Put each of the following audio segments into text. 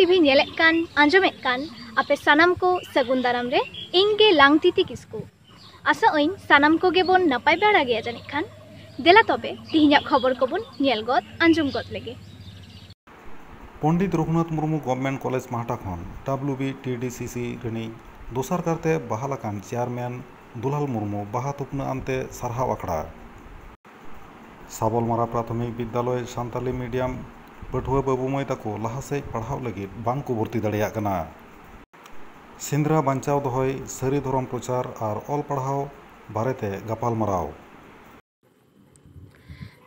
TV नेले कान आंजमे कान आपे सानाम को सगुन दाराम रे इंगे लांगतिति किसकु आशा ओइन सानाम को गे बोन नपाय बेड़ा गया जानिक खान देला तबे तिहिना खबर को बोन नेल गद आंजम गद लेगे। पंडित रघुनाथ मुर्मू गवर्नमेंट कॉलेज माहटा खन WBTDCC रेनी दोसार करते बहालाकान चेयरमैन दुलाल मुर्मू बाहा तुपना आनते सारहाव आखड़ा साबलमारा प्राथमिक विद्यालय सान्ताली मीडियम पठुआ बाबू माई ताको लहासे पढ़ाव लगी बांग को भर्ती दाड़ेया कना। सिंद्रा बांचाव दहय सारी धरम प्रचार और ऑल पढ़ाव बारेते गापालमाराव।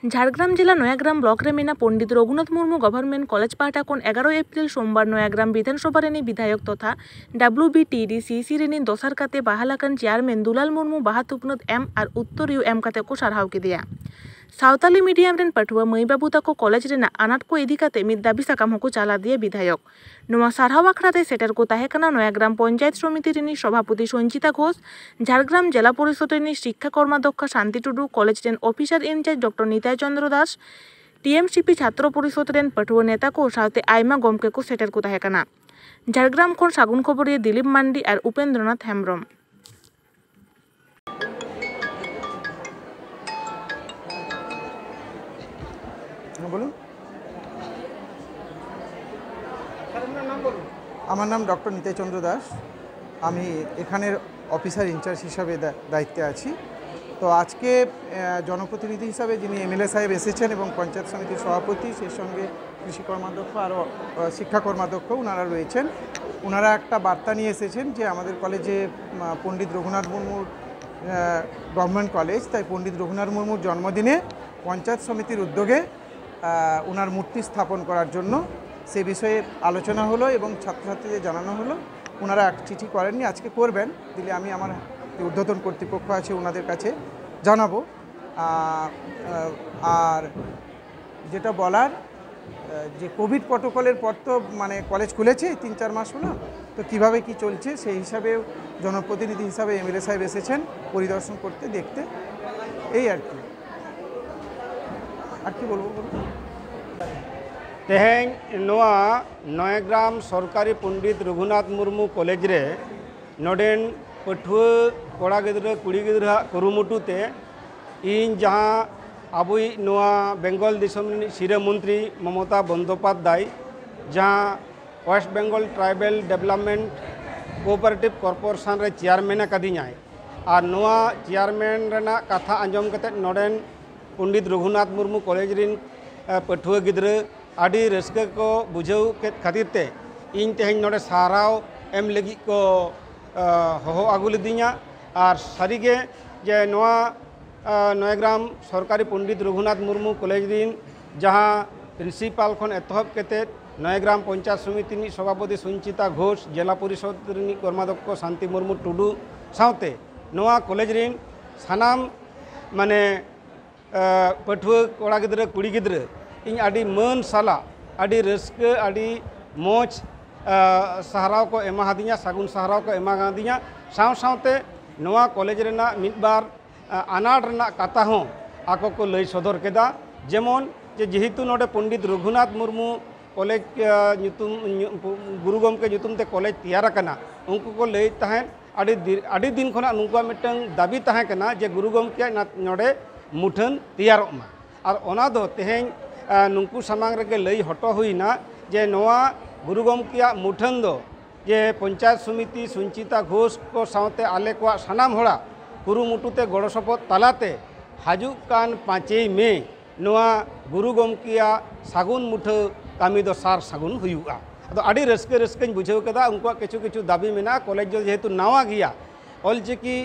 झाड़ग्राम जिला नयाग्राम ब्लॉक रे मेना पंडित रघुनाथ मुर्मू गवर्नमेंट कॉलेज पाहटा कोन 11 एप्रिल सोमवार नयाग्राम विधानसभा रेनी विधायक तथा WBTDCC रेनी दोसार काते बाहालाकान चेयरमैन दुलाल मुर्मू बाहा तुपनत एम और उत्तरियो एम काते को सारहाव केदिया। सावताली मीडियम रेन पठुआ मई बाबू ताको कॉलेज रेना आनाट को इदी काते मिद दाबी साकाम होको चाला दिए विधायक। नोआ सारहाव आखड़ा रे सेटर को ताहेकाना नयाग्राम पंचायत समिति रेनी सभापति संचिता घोष, झाड़ग्राम जिला परिषद रेनी शिक्षा कर्माध्यक्ष शांति टुडू, कॉलेज रेन officer incharge doctor Nitai Chandra Das, TMCP छात्र परिषद रेन पठुआ नेता को साथे आयमा गमके को सेटर को ताहेकाना। झाड़ग्राम खन सागुन खबरिया दिलीप मांडी और उपेंद्रनाथ हेम्ब्रम। বলুন। আমার নাম ডক্টর নিতাই চন্দ্র দাস, আমি এখানের অফিসার ইনচার্জ হিসাবে দায়িত্বে আছি। তো আজকে জনপ্রতিনিধি হিসাবে যিনি MLA সাহেব এসেছেন এবং পঞ্চায়েত সমিতির সভাপতি, সেই সঙ্গে কৃষি কর্মাধ্যক্ষ আরও শিক্ষা কর্মাধ্যক্ষ ওনারা রয়েছেন। ওনারা একটা বার্তা নিয়ে এসেছেন যে আমাদের কলেজে পণ্ডিত রঘুনাথ মুর্মুর গভর্নমেন্ট কলেজ, তাই পণ্ডিত রঘুনাথ মুর্মুর জন্মদিনে পঞ্চায়েত সমিতির উদ্যোগে ওনার মূর্তি স্থাপন করার জন্য সে বিষয়ে আলোচনা হলো এবং ছাত্রছাত্রীদের জানানো হলো। ওনারা এক চিঠি করেননি, আজকে করবেন, দিলে আমি আমার ঊর্ধ্বতন কর্তৃপক্ষ আছে ওনাদের কাছে জানাবো। আর যেটা বলার যে কোভিড প্রটোকলের পর তো মানে কলেজ খুলেছে 3-4 মাস হলো, তো কীভাবে কি চলছে সেই হিসাবে জনপ্রতিনিধি হিসাবে MLA সাহেব এসেছেন পরিদর্শন করতে, দেখতে, এই আর কি। तेहें नोआ नयाग्राम सरकारी पंडित रघुनाथ मुर्मू कॉलेज रे नोडेन पठुआ कोड़ा गिद्रा कुड़ी गिद्रा कुरुमुटुते इन जहाँ अबुई नोआ बेंगल दिसम सिरा मंत्री ममता बंदोपाध्याय जहाँ west Bengal tribal development cooperative corporation रे चेयरमैन कदीनाय और नोआ चेयरमैन रेना कथा आंजम कते नोडेन पंडित रघुनाथ मुर्मू कॉलेज रिन पठुआ गिद्रा आदि रस्क को बुझाव के खातिर ते इन तेहें नोडे साराव एम लगी को होहो आगु लेदिया और सारिगे जे नोआ नयाग्राम सरकारी पंडित रघुनाथ मुर्मू कॉलेज रिन जहाँ प्रिंसिपाल खन एतहब केते नयाग्राम पंचायत समिति सभापति संचिता घोष, जिला परिषद रिन कर्माध्यक्ष शांति मुर्मू टुडू सावते नोआ कॉलेज रिन सानाम माने पठुआ कोड़ा गिद्रा कुड़ी गिद्रा इन आदि मन साला आदि रस्क आदि मोज सहाराव को एमा दिया, सागुन सहाराव को एमा दिया, साव सावते नोआ कॉलेज रेना मिद बार अनाट रेना कथा हों आको को लई सदर केदा। जेमन जे जेहेतु नोडे पंडित रघुनाथ मुर्मू कॉलेज गुरु गमके ᱧᱩᱛᱩᱢ ते कॉलेज तैयार कना उनको को लई तहें आदि दिन खना नुकुआ मिटंग दाबी तहें कना जे गुरु गमके नोडे मुठन तैयारोमा और ओना दो तेहें नुकु सामांग रेगे लई हटो हुईना जे नोआ गुरु गमकिया मुठन दो जे पंचायत समिति संचिता घोष को सावते आले को सानाम होड़ा कुरुमुटुते गड़ो सपद तालाते हाजुक कान 5 मे नोआ गुरु गमकिया सागुन मुठा कामी दो सार सागुन हुयुआ। अदो आदि रस्के रस्के बुझाव कदा उनको किछु किछु दाबी मेना कॉलेज जो जेहेतु नावा गया ऑलचिकी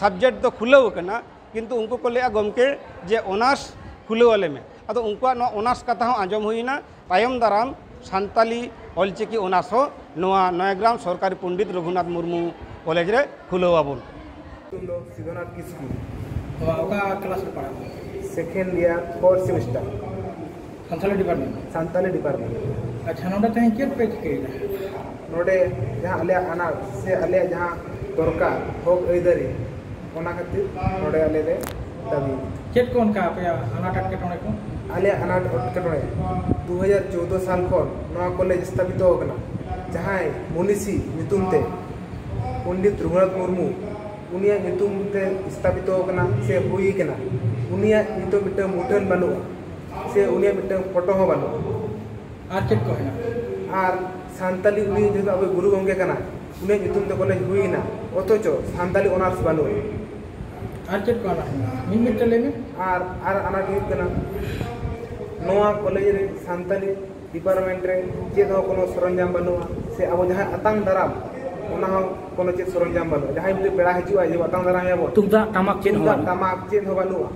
सब्जेक्ट तो खुलाव कना किंतु उनको को ले गमके जे ऑनर्स खुलवाले में अदो उनको ऑनर्स कथा आंजम हुईना तायम दाराम सान्ताली ऑलचिकी ऑनर्स नोआ नयाग्राम सरकारी पंडित रघुनाथ मुर्मू कॉलेज रे खुलवाबन। सिद्धनाथ किस्कू ओका क्लास रे पढ़ा second year 4th semester Santali department. अच्छा नोडे तहें केट पे केला नोडे जहाँ अले आना से अले जहाँ दरकार होक ऐदरी ओना खातिर नोडे अले रे दाबी चेक कौन का पे अनाट अटकेटोने को अले अनाट अटकेटोने 2014 साल खन नवा कॉलेज स्थापित होना जहां मुनिसी नितुमते पंडित रघुनाथ मुर्मू उनिया नितुमते स्थापित होना से हुई कना उनिया नितो मिटे मुठन बानु से उनिया मिटे फोटो हो बानु আর চেক কয় না और सानताली उनी जो अब गुरु गंगे कना उनी नितुमते कॉलेज हुई ना অথচ सानताली ऑनर्स बानु আর চেক কয় না মিনিট লেমে और आना हुई कना नवा कॉलेज रे सानताली डिपार्टमेंट रे चेद हो कोनो सरंजाम बानुआ से अब जहां अतांग दाराम ओना हो कोनो चेद सरंजाम बानुआ जहां मिटे पेड़ा हजुआ जे अतांग दाराम याबो তুমদা তামাক চেক तुमदा तमाक चेद हो बानुआ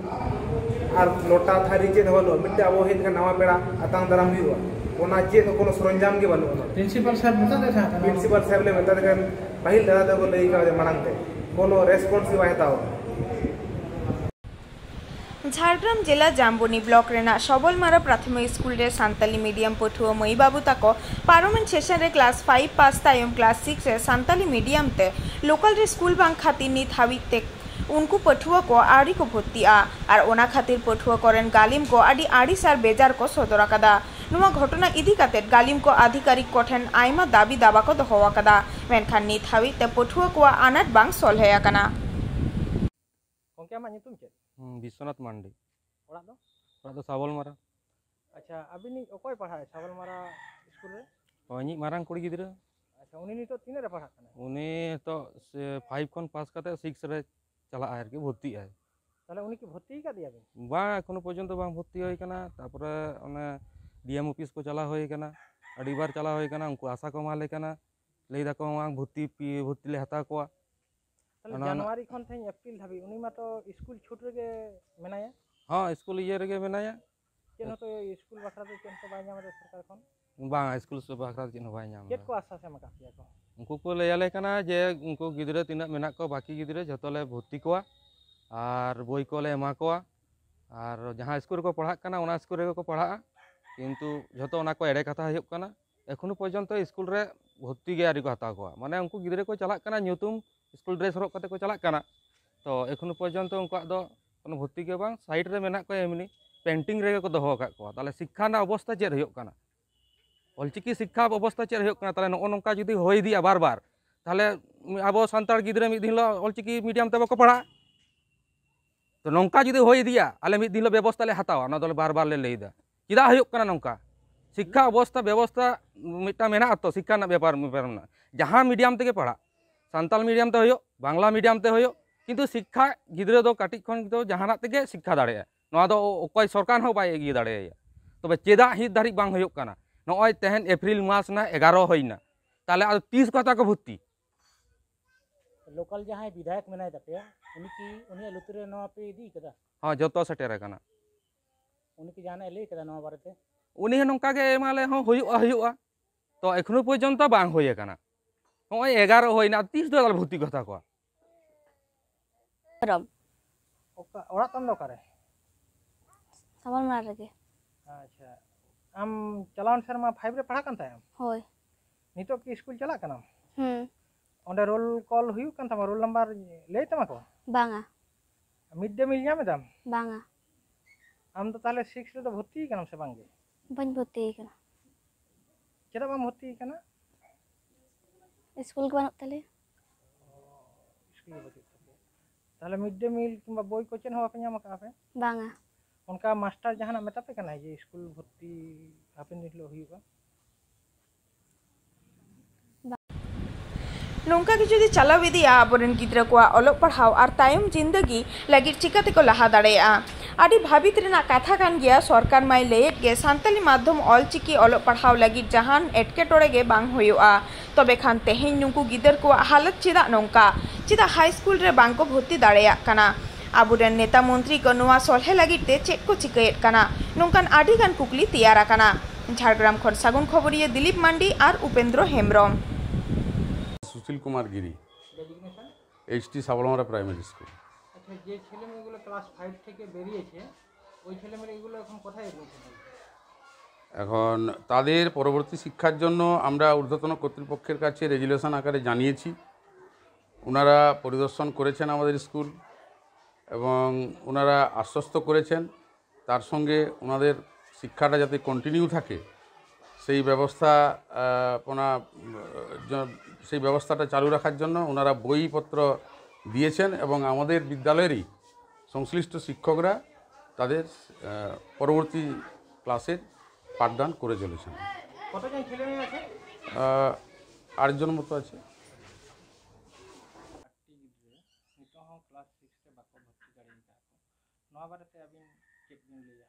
और लोटा थारी चेद हो बानुआ मिटे अब हेन नवा पेड़ा अतांग दाराम हुआ ओना चेद हो कोनो सरंजाम के बानुआ প্রিন্সিপাল স্যার মেতা দেখা प्रिंसिपल साहब ले मेता देखन पहिल दादा को लई का मानंते कोनो रेस्पॉन्स भी हताओ झारग्राम जिला जाम्बनी ब्लॉक रेना सबलमारा प्राथमिक स्कूल रे सान्ताली मीडियम पठुआ मई बाबू ताको पार्लामेंट सेशन रे क्लास 5 पास तायम क्लास 6 रे सान्ताली मीडियम ते लोकल रे स्कूल बांग खातिर नित हावित ते उनको पठुआ को आड़ी को भर्तिया और ओना खातिर पठुआ करेन गालिम को आड़ी आड़ी सार बेजार को सदर कदा नुआ घटना इदी काते गालिम को आधिकारिक कोठेन आयमा दाबी दावा को दोहवा कदा मेनखान नित हावित ते पठुआ को आनाट बांग सलहे आकना कोंके मा नितुम चे विश्वनाथ मांडी ओड़ा दो साबलमारा अच्छा अबिनी ओकोय पढ़ा है साबलमारा स्कूल रे अनी मारांग कुड़ी गिद्रा अच्छा उनी नितो तीन रे पढ़ा कना उनी तो 5 खन पास करते 6 रे चला आर के भर्ती है তাহলে উনি কি ভর্তি কা দিয়া বেন बा एखोनो पर्यंत बांग भर्ती होय कना तारपरे ओने डीएम ऑफिस को चला होय कना अडी बार चला होय कना उनको आशा को माले कना लेई दाको बांग भर्ती ले हता को তাহলে জানুয়ারি খন থেকে এপ্রিল ধাবি উনি মা তো স্কুল ছুট রেগে মেনায়া हाँ स्कूल ये रे मेनाया কেন তো স্কুল বাখরাতে কেন তো বাই আমাদের সরকার খন बांग स्कूल से बाखरा चिन्ह बाय नाम चेक को आशा से मका किया को उनको को लेयाले कना जे उनको गिद्रे तिना मेना को बाकी गिद्रे जतले भर्ती कोआ और बोई को ले एमा कोआ और जहां स्कूल को पढ़ा कना ओना स्कूल को पढ़ा किंतु जतो ओना को एड़े कथा हयुक कना एखोनो पर्यंत स्कूल रे भर्ती गे आरी को हता कोआ माने उनको गिद्रे को चला कना न्यूतुम स्कूल ड्रेस हरक कते को चला कना तो एखोनो पर्यंत उनको दो कोनो भर्ती के बांग साइड रे मेना को एमनी पेंटिंग रे को दोहो का को ताले शिक्षा ना अवस्था चेर हयुक कना ऑलचिकी शिक्षा अवस्था चेर हयुक कना ताले नो नोंका जुदी होय दिया बार बार ताले आबो संतार गिद्रे मिद दिन ऑलचिकी मीडियम ते बको पढ़ा तो नौका जुदी होय दिया आले मिद दिन व्यवस्था ले हतावा ना दले बार बार ले लेदा चिदा हयुक कना नौका शिक्षा अवस्था व्यवस्था मिटा मेना तो शिक्षा ना व्यापार में जहां मीडियम ते पढ़ा सान्ताल मीडियम ते होयो बांग्ला मीडियम ते होयो किंतु शिक्षा गिद्रे दो काटी खन दो जहाना तेगे शिक्षा दाड़े नोआ दो ओकय सरकार हो बाय एगी दाड़े तबे चेदा हित धारी बांग होयो कना नोय तेहन एप्रिल मास ना 11 होइना ताले 30 कता को भर्ती लोकल जहां विधायक मेनाय तपे उनी की उनी लुतरे नवा पे दी कदा हां जतो सेटेर कना उनी की जाना ले कदा नवा बारेते उनी नोंका गे एमाले हो होयुआ तो एखनो पर्यंत बांग होय कना नोय 11 होइना 30 दो भर्ती कथा को रम ओका ओड़ा तम दो करे साबल मार रगे अच्छा आम चलावन शर्मा 5 रे पढ़ा कन था होय नितो की स्कूल चला कना ओंडे रोल कॉल हुई कन तमा रोल नंबर ले तमा को बांगा मिड डे मिल जामे दाम बांगा आम तो ताले 6 रे तो भर्ती कनम से बांगे बन भर्ती कना चेदा बाम भर्ती कना स्कूल के बानुक तले स्कूल भर्ती ताले मिड डे मिल किंबा बोई को चेन हो पे नाम का पे बांगा उनका मास्टर जहां मेता पे कना जे स्कूल भर्ती हापेन दिलो हुईगा नौका की जुदी चलाव इदिया आबोरेन गिद्रा को ओलोक पढ़ाव और तायम जिंदगी लगिर चिकाते को लहा दाड़ेया आदि भाबित रेना कथा कान गया सरकार माय लेट गे सान्ताली माध्यम ऑलचिकी ओलोक पढ़ाव लगिर जहान एटकेटोड़े गे बांग होयोआ तबे खान तेहेन नुकु गिदर को हालत चिदा नौका चिदा हाई स्कूल रे बांग को भर्ती दाड़ेया कना आबोरेन नेता मंत्री को नोआ सलहे लगिते चेक को चिकायेत कना नौकान आदि गान कुकली तैयार कना झारग्राम खन सागुन खबरिया दिलीप मांडी और Upendra Hembrom Sushil Kumar Giri HT साबलमारा primary school अच्छा जे ছেলে মেয়েগুলো ক্লাস 5 থেকে বেরিয়েছে ওই ছেলে মেয়েগুলো এখন কোথায় রয়েছে এখন তাদের পরবর্তী শিক্ষার জন্য আমরা ঊর্ধ্বতন কর্তৃপক্ষের কাছে রেজুলেশন আকারে জানিয়েছি ওনারা পরিদর্শন করেছেন আমাদের স্কুল এবং ওনারা আশ্বস্ত করেছেন তার সঙ্গে ওনাদের শিক্ষাটা যাতে কন্টিনিউ থাকে সেই ব্যবস্থা সেই ব্যবস্থাটা চালু রাখার জন্য ওনারা বইপত্র দিয়েছেন এবং আমাদের বিদ্যালয়েরই সংশ্লিষ্ট শিক্ষকরা তাদের পরবর্তী ক্লাসের পাঠদান করে চলেছেন। কতজন ছেলে মেয়ে আছে? 8 জন মতো আছে। क्लास 6 रे बाको भर्ती दाड़ी का नवा बारते अबिन चेक दिन लिया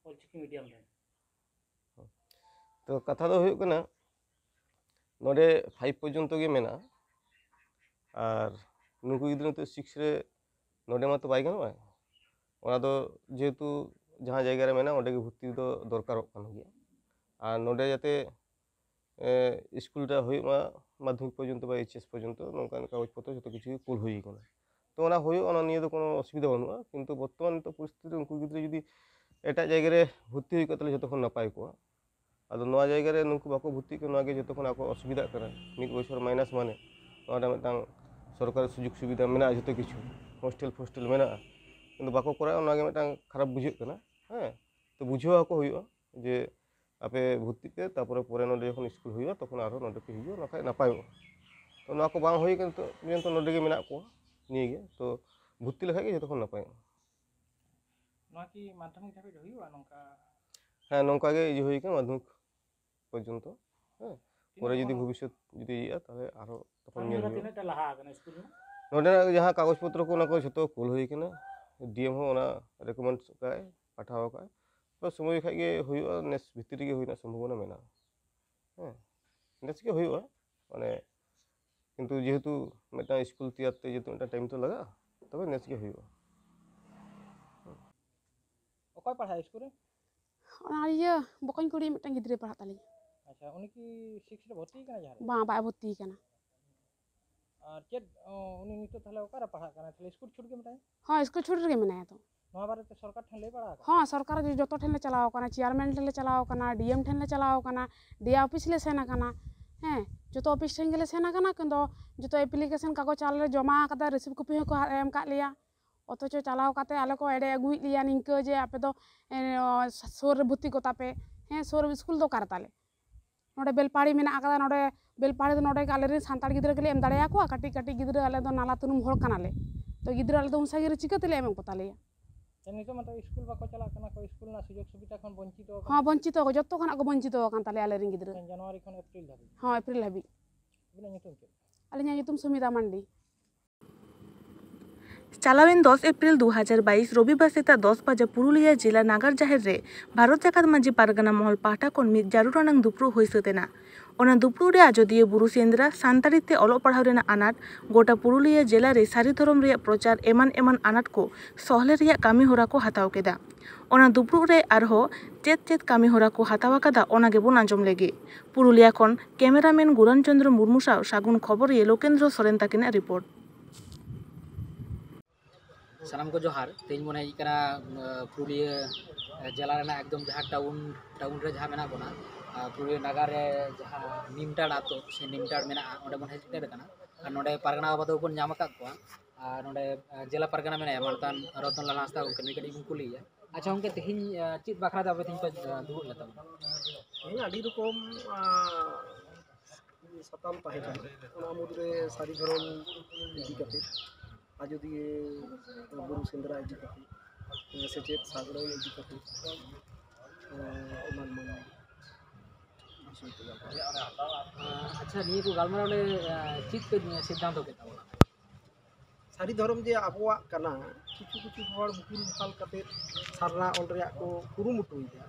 ऑलचिकी मीडियम रे तो कथा दो हुई कना नोडे 5 पर्यंत गे मेना और नुकु गिद्रा तो 6 रे नोडे मा तो बाई गनो ओना दो जेतु जहां जगह रे मेना ओडे के भर्ती दो दरकार कान गया और नोडे जाते स्कूलटा हुई मा माध्यमिक पर्यंत बा एचएस पर्यंत नोकान कागज पत्र जतो किछु कुल हुई कना तो ओना हुई ओना निये तो कोनो असुविधा बनुआ किंतु बर्तमान तो परिस्थिति उनको गिद्रा जदी एटा जगह रे भर्ती हुई कतले जतखन नपाय को आदो नवा जगह रे नुकु बाको भर्ती के नवागे जतखन आको असुविधा करा मिद बछर माइनस माने नोडा मिटांग सरकार सुजुग सुविधा मेना जतो किछु हॉस्टल मेना किंतु बाको करा ओनागे मिटांग खराब बुझे कना हां तो बुझवा को हुई जे आपे भर्ती पे तापर परे नोडे जखन स्कूल हुई तखन आरो नोडे पे हुई नखाय नपाय तो ना को बांग हुई किंतु जेंतो नोडे के मेना को निये गे तो भर्ती लेखा के जतखन नपाय ना कि माध्यमिक धाबी हुईवा नंका हाँ नंका गे जे हुई के माध्यमिक पर्यंत हाँ परे जदी भविष्य जदी या ताले आरो तखन निये तिनटा लहा गना स्कूल में नोडे जहां कागज पत्र को ना को जतो कुल हुई केना डीएम हो ना रेकमेंड काय पाठाव काय तो समय खागे हुईवा नेस भितरी के हुईना संभावना मेना हां नेस के हुईवा माने किंतु जेहेतु मेटा स्कूल तैयारते जेतु मेटा टाइम तो लगा तबे नेस के हुईवा ओकय पढ़ाई स्कूल रे और ये बकन कुड़ी मिटन गिद्रे पढ़ा ताली अच्छा उनी की 6 रे भर्ती कना जहां बा बा भर्ती कना और चेक उनी नितो थाले ओकरा पढ़ा कना थाले स्कूल छूट के मिटाई हां स्कूल छूट के मनाया तो नवा बारे तो सरकार ठन ले पढ़ा हां सरकार जो जतो ठन ले चलाओ कना चेयरमैन ठन ले चलाओ कना डीएम ठन ले चलाओ कना डीए ऑफिस ले सेना कना हैं जतो ऑफिस ठन ले सेना कना किंतु जतो एप्लीकेशन कागज चाल रे जमा कदा रिसीव कॉपी को एम का लिया अथच चलाओ काते आले को एडे अगुई लिया निंके जे आपे दो सोर भर्ती को तापे हैं सोर स्कूल दो करताले नोडे बेलपाड़ी मेना आका नोडे बेलपाड़ी दो नोडे आले रे सांताड़ गिद्रा के एम दाड़िया को काटी काटी गिद्रा आले दो नाला तुनुम होड़ कनाले तो गिद्रा आले दो उनसागे रे चिका तेले एम पताले नितो मतलब स्कूल बाको चला कना को स्कूल ना सुयोग सुविधा खन वंचित हो हां वंचित हो जतो खन को वंचित हो कान ताले आले रे गिद्रा जनवरी खन अप्रैल धाबी हां अप्रैल धाबी बिना नितो के आले nya nyutum Sumita Mandi चालावेन 10 April 2022 रविवार सेता 10 बजे पुरुलिया जिला नागार जाहेर रे भारत जाकात मांझी पारगाना महल पाहटा खन मिद जारुरानांग दुप्रू हुई सतेना ओना दुप्रू रे आजोदिया बुरु सेंद्रा सानताड़ीते अलोक पढ़ाव रेना आनाट गोटा पुरुलिया जिला रे सारी धरम रे प्रचार एमान आनाट को सहले रे कामी होरा को हताव केदा ओना दुप्रू रे आरहो चेत कामी होरा को हतावा कदा ओना गेबोन आंजम लेगे पुरुलिया खन कैमरामैन गुरान चंद्र मुर्मू साव सागुन खबर ये लोकेंद्र सोरेन ताकिना रिपोर्ट सानाम को जोहार तेज मन हेकना पुरुलिया जिला रेना एकदम जहाँ टाउन रे जहाँ मेना बोना पुरुलिया नागार रे जहाँ निमटाड़ आतो से निमटाड़ मेना ओंडे बन हेजते कना और नोडे पारगाना बाबा दो बन नाम का को और नोडे जिला पारगाना मेना मालतान रतन लाल हांसदा उनके कडी कुलिया अच्छा उनके तेहिन चित बाखरा दा तेहिन पे दुड़ लेता इन आडी रकम सताम ताहे ओना मुद्रे सारी धरम इदी कते आजोदिए बुरु सेंद्रा इदी कते सेचेत सागरो इदी कते ओमान मन अच्छा निये को गालमाराव ले चित पे सिद्धांत के सारी धरम जे आबोआ कना किछु हर बुकिल बुकाल कते सारना ऑल रे को कुरुमुटु इदा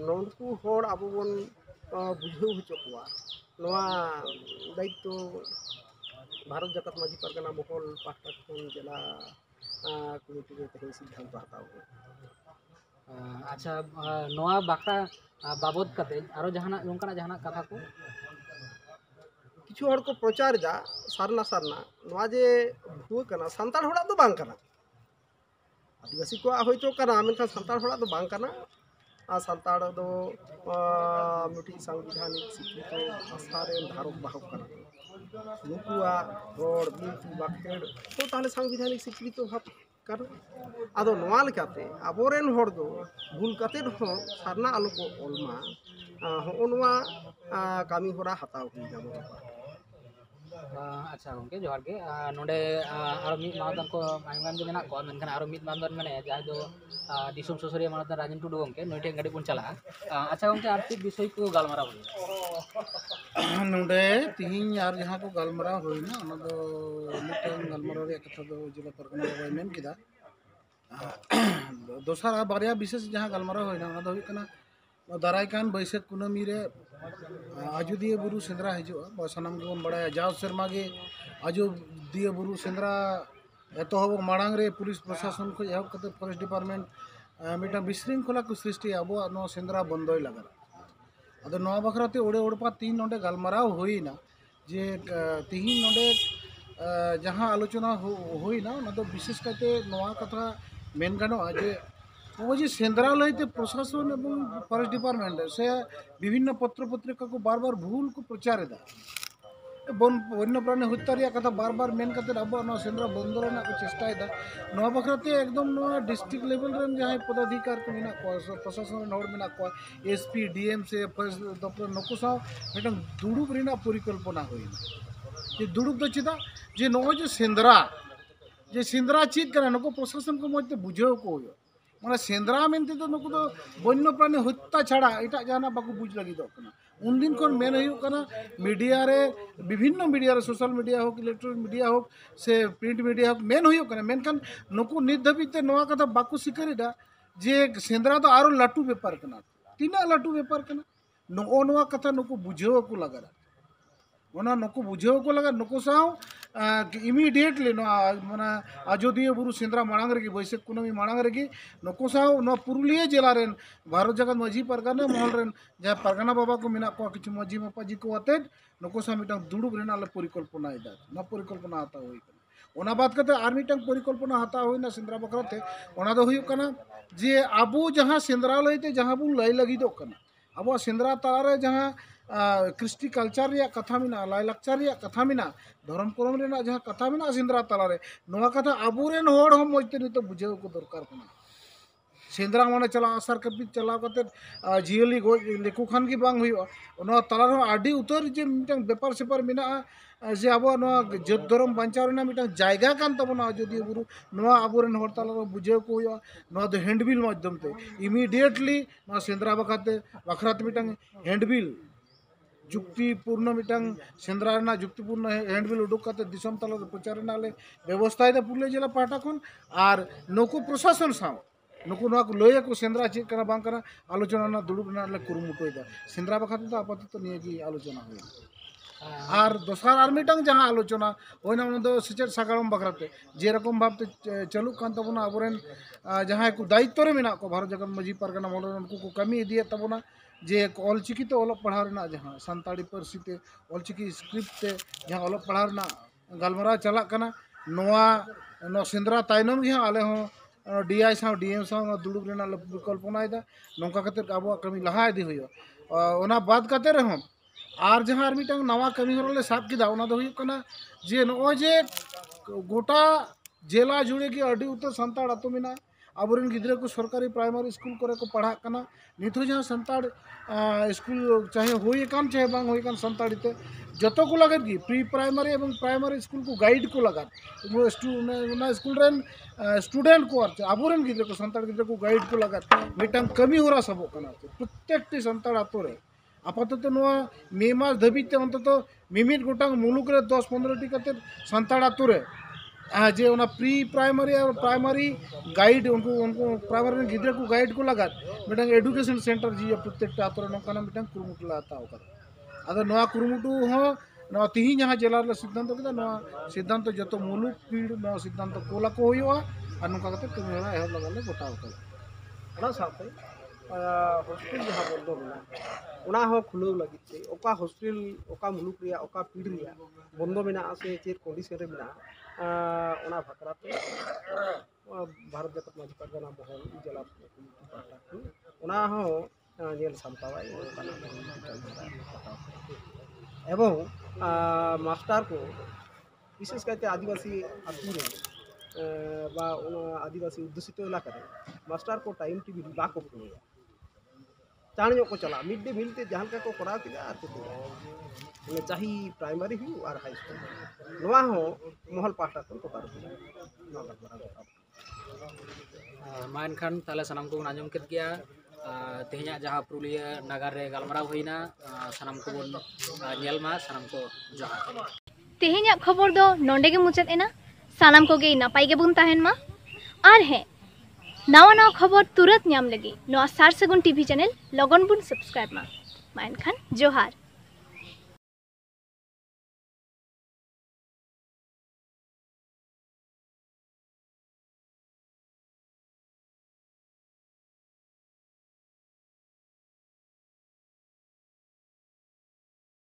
नोंकु हर आबो बन बुझाव होचो कोआ नवा दायित्व भारत जाकात मांझी पारगाना महल पाहटा खन जिला कमिटी रे तेहे सिद्धांत हताव अच्छा नवा बाखरा बाबद कते आरो जहाना नोंकाना जहाना कथा को किछु हर को प्रचार दा सारना नवा जे भुआ कना संताल होड़ा दो बांग कना आदिवासी को होयतो कना मेनखान संताल होड़ा दो बांग कना आ संताल दो मिटी संविधानिक स्वीकृति आस्थारे धारक बाहक कना नुकुआ रोड बिनती बाखेड़ तो ताले संविधानिक स्वीकृति भाव ᱠᱟᱱᱟ ᱟᱫᱚ ᱱᱚᱣᱟ ᱞᱮᱠᱟᱛᱮ ᱟᱵᱚᱨᱮᱱ ᱦᱚᱲ ᱫᱚ ᱵᱷᱩᱞ ᱠᱟᱛᱮᱫ ᱦᱚᱸ ᱥᱟᱨᱱᱟ ᱟᱞᱚ ᱠᱚ ᱚᱞᱢᱟ ᱦᱚᱸᱜᱼᱚ ᱱᱚᱣᱟ ᱠᱟᱹᱢᱤ ᱦᱚᱨᱟ ᱦᱟᱛᱟᱣ ᱦᱩᱭᱱᱟ ᱢᱚᱬᱮ ᱯᱟᱦᱴᱟ। ᱟᱪᱪᱷᱟ ᱜᱚᱝᱠᱮ ᱡᱚᱦᱟᱨ ᱜᱮ ᱱᱚᱰᱮ ᱟᱨᱚ ᱢᱤᱫ ᱢᱟᱱᱚᱛᱟᱱ ᱠᱚ ᱟᱭᱢᱟ ᱜᱟᱱ ᱜᱮ ᱢᱮᱱᱟᱜ ᱠᱚᱣᱟ ᱢᱮᱱᱠᱷᱟᱱ ᱟᱨᱚ ᱢᱤᱫ ᱢᱟᱱᱚᱛᱟᱱ ᱢᱮᱱᱟᱭᱟ ᱡᱟᱦᱟᱸᱭ ᱫᱚ ᱫᱤᱥᱚᱢ ᱥᱩᱥᱟᱹᱨᱤᱭᱟᱹ ᱢᱟᱱᱚᱛᱟᱱ ᱨᱟᱡᱮᱱ ᱴᱩᱰᱩ ᱜᱚᱝᱠᱮ ᱱᱩᱭ ᱴᱷᱮᱱ ᱠᱟᱹᱴᱤᱡ ᱵᱚᱱ ᱪᱟᱞᱟᱜᱼᱟ। ᱟᱪᱪᱷᱟ ᱜᱚᱝᱠᱮ ᱟᱨ ᱪᱮᱫ ᱵᱤᱥᱚᱭ ᱠᱚ ᱜᱟᱞᱢᱟᱨᱟᱣ ᱦᱩᱭᱩᱜᱼᱟ? ᱱᱚᱰᱮ ᱛᱤᱦᱤᱧ ᱟᱨ ᱡᱟᱦᱟᱸ ᱠᱚ ᱜᱟᱞᱢᱟᱨᱟᱣ ᱦᱩᱭᱱᱟ ᱚᱱᱟ ᱫᱚ ᱢᱤᱫᱴᱟᱝ ᱜᱟᱞᱢᱟᱨᱟव ᱨᱮᱭᱟᱜ ᱠᱟᱛᱷᱟ ᱫᱚ ᱡᱮᱞᱟ ᱯᱟᱨᱜᱟᱱᱟ ᱵᱟᱵᱟᱭ ᱢᱮᱱ ᱠᱮᱫᱟ। ᱫᱚᱥᱟᱨ ᱵᱟᱨᱭᱟ ᱵᱤᱥᱮᱥ ᱡᱟᱦᱟᱸ ᱜᱟᱞᱢᱟᱨᱟव ᱦᱩᱭᱱᱟ ᱚᱱᱟ ᱫᱚ ᱦᱩᱭᱩᱜ ᱠᱟᱱᱟ ᱫᱟᱨᱟᱭ ᱠᱟᱱ ᱵᱟᱹᱭᱥᱟᱹᱠᱷ ᱠᱩᱱᱟᱹᱢᱤ ᱨᱮ ᱟᱡᱚᱫᱤᱭᱟᱹ ᱵᱩᱨᱩ ᱥᱮᱸᱫᱽᱨᱟ ᱦᱤᱡᱩᱜᱼᱟ। ᱥᱟᱱᱟᱢ ᱜᱮᱵᱚᱱ ᱵᱟᱲᱟᱭᱟ ᱡᱟᱣ ᱥᱮᱨᱢᱟ ᱜᱮ ᱟᱡᱚᱫᱤᱭᱟᱹ ᱵᱩᱨᱩ ᱥᱮᱸᱫᱽᱨᱟ ᱮᱛᱚᱦᱚᱵ ᱢᱟᱲᱟᱝ ᱨᱮ ᱯᱩलिᱥ ᱯᱨᱚᱥᱟᱥᱚᱱ ᱠᱷᱚᱱ ᱮᱦᱚᱵ ᱠᱟᱛᱮ ᱯᱷᱚᱨᱮᱥᱴ ᱰᱤᱯᱟᱨᱴᱢᱮন্ট ᱢᱤᱫᱴᱟᱝ ᱵᱤশৃঙ্খলা ᱠᱚ ᱥᱨᱤᱥᱴᱤᱭᱟ ᱟᱵᱚᱣᱟᱜ ᱱᱚᱣᱟ ᱥᱮᱸᱫᱽᱨᱟ ᱵᱚᱱᱫᱚᱭ ᱞᱟᱜᱟᱜᱼᱟ। ᱟᱫᱚ ᱱᱚᱣᱟ ᱵᱟᱠᱷᱨᱟᱛᱮ ᱳᱲᱮ ᱳᱲᱯᱟ ᱛᱤᱦᱤᱧ ᱱᱚᱰᱮ ᱜᱟᱞᱢᱟᱨᱟᱣ ᱦᱩᱭᱱᱟ ᱡᱮ ᱛᱤᱦᱤᱧ ᱱᱚᱰᱮ ᱡᱟᱦᱟᱸ ᱟᱞᱳᱪᱚᱱᱟ ᱦᱩᱭᱱᱟ ᱚᱱᱟ ᱫᱚ ᱵᱤশেষ ᱠᱟᱭᱛᱮ ᱱᱚᱣᱟ ᱠᱟᱛᱷᱟ ᱢᱮᱱ ᱜᱟᱱᱚᱜᱼᱟ ᱡᱮ ᱱᱚᱜᱼᱚᱭ ᱡᱮ ᱥᱮᱸᱫᱽᱨᱟ ᱞᱟᱹᱭᱛᱮ ᱯᱨᱚশাসন এবং ফরেস্ট ডিপার্টমেন্ট সে বিভিন্ন পত্র পত্রিকা को बार बार भूल को प्रचार एदा বন্য প্রাণী হত্যা রেয়ার কথা বারবার মেন কাতে আবহাওয়া নয় সেন্দ্রা বন্ধ রেনার को চেষ্টাएदा नवा बखराते एकदम नवा डिस्ट्रिक्ट लेवल रेन जहां पदाधिकारी को मेना को प्रशासन हड़ मेना को एसपी डीएम से फर्स्ट दफ्तर नुकु साव मिटन दुड़ुब रेना परिकल्पना होइना जे दुड़ुब द चिदा जे नो जे सेंद्रा चीज कना नुकु प्रशासन को मध्य बुझाव को होयो माने सेंद्रा मेनते तो नुकु दो वन्य प्राणी हत्या छाड़ा एटा जाना बाको बुझ लगी दो कना उन दिन को मेन हुई कना मीडिया रे विभिन्न मीडिया रे सोशल मीडिया हो इलेक्ट्रॉनिक मीडिया हो से प्रिंट मीडिया हो मेन हुई कना मेनखान नुकु नित धबिते नवा कथा बाको सिकरिदा जे सेंद्रा तो आरो लाटू व्यापार कना तीना लाटू व्यापार कना नवा कथा नुकु बुझाव को लगा ओना नुकु बुझाव को लगा नुकु साव इमिडिएटली माना अयोध्या बुरु सेंद्रा मांग रे बैसाख कुनमी मांग रे नुकु साव पुरुलिया जिला रेन भारत जगत माझी परगना महल रेन जहाँ परगना बाबा को मेना को किछु माझी मापाजी को आते नुकु साव मिटन दुड़ुब रेना ले परिकल्पना एदा ना परिकल्पना हाता होई ओना बात करते आर मिटन परिकल्पना हाता होइना सेंद्रा बकराते ओना दो हुई कना जे आबो जहाँ सेंद्रा लइते जहाँ बुन लई लगी दो कना आबो सेंद्रा तारे जहाँ क्रिस्टी कल्चर रे कथा मिना लाई लक्चर रे कथा मिना धर्म करम रे जहाँ कथा मिना सेंद्रा तालारे नवा कथा आबोरेन होड़ हम मजते नितो बुझाव को दरकार कना सेंद्रा माने चला आसार कपि चला कते जियली गो लेकु खान की बांग हुई ओना तालारे आडी उतर जे मिटन व्यापार सेपार मिना जे आबो नवा जत धर्म बांचाव रेना मिटन जायगा कान तबना जदि बुरु नवा आबोरेन होड़ तालारे बुझाव को हुई नवा दो हैंडबिल माध्यम ते इमिडिएटली नवा सेंद्रा बखराते मिटन हैंडबिल जुक्तिपूर्ण मिटन सेंद्रा जुक्तिपूर्ण हैंडबिल उडुक करते दिसम तला प्रचार नाले व्यवस्था है पुरुलिया जिला पाटा खन और नुकु प्रशासन साव नुकु लय को सेंद्रा चेक करा बांग करा आलोचना ना दुड़ुब ना ले कुरुमुटोइदा सेंद्रा बखाते तो आपातत निये की आलोचना हुई और दोसर आर मिटन जहाँ आलोचना होइना उन दो सेचेट सागाड़म बखराते जे रकम भावते चालू कान तबना अबरेन जहाँ को दायित्व रे मेना को भारत जगत माझी परगना मंडल उनको को कमी इदिए तबना जे ऑलचिकी तो ऑलप पढ़ा रेना जहाँ सानताड़ी पार्सी ते ऑलचिकी स्क्रिप्ट ते जहाँ ऑलप पढ़ा रेना गलमरा चला कना नोआ सेंद्रा तायनम गे आले हो डीआई साव डीएम साव दुड़ुब रेना परिकल्पना एदा नोंका कते आबो कमी लहा इदी हुयो ओना बात कते रहो आर जहाँ आर मिटन नवा कमी होरले साब किदा ओना दो हुयो कना जे नो जे गोटा जिला जुड़े की अडी उतर सानताड़ आतो मिना आबोरेन गिद्रा को सरकारी प्राइमरी स्कूल करे को पढ़ा कना नित जहाँ सानताड़ स्कूल चाहे होई कान चाहे बांग होई कान सानताड़ी ते जतो को लगत की प्री प्राइमरी एवं प्राइमरी स्कूल को गाइड को लगत स्कूल रेन स्टूडेंट को आबोरेन गिद्रा को सानताड़ गिद्रा को गाइड को लगत मिटन कमी होरा सबो कना प्रत्येकटी सानताड़ आतो रे आपातत नोआ मे मास धबिते अंतत मिमिट गोटांग मुलुक रे 10-15 टी कते सानताड़ आतो रे जे उना प्री प्राइमरी और प्राइमरी गाइड उनको प्राइमरी गिद्रा को गाइड को लगा मिटन एडुकेशन सेंटर जी प्रत्येक आतरे नौकाना मिटन कुरुमुटु लाता होकर अगर नवा कुरुमुटु हो नवा तिही जहाँ जिला सिद्धांत के नवा सिद्धांत जतो मुलुक पीड़ नवा सिद्धांत कोला को होइवा और नौका कते कमी होला एह लगाले गोटा होकर ओना साथे हॉस्टल जहाँ बंद होना ओना हो खुलव लगिते ओका हॉस्टल ओका मुलुक रिया ओका पीड़ रिया बंद मेना से चेर कंडीशन रे मेना ओना भकराते भारत जगत माझी परगना महल जिला पाटा ओना हो जेल सामतावाई एवं मास्टर को विशेष करते आदिवासी आतु रे बा आदिवासी उद्दोषित इलाका मास्टर को टाइम टेबिल बाको पुलिया चाण को चला मिड डे मील ते जहां को कराव किया आर को चाही प्राइमरी ही और हाई स्कूल नवा हो महल पाटा को तोकार मान खान ताले सनम को आंजम केद गया तेहना जहाँ पुरुलिया नगर रे गलमराव होइना सनम को बोन नेलमा सनम को जोहार तेहना खबर दो नोंडे के मुचाद एना सानाम को गे नापाई गे बुन ताहेन मा आर है नवा नवा खबर तुरंत नाम लगी नवा सार सगुन टीवी चैनल लगन बुन सब्सक्राइब मा मान खान जोहार।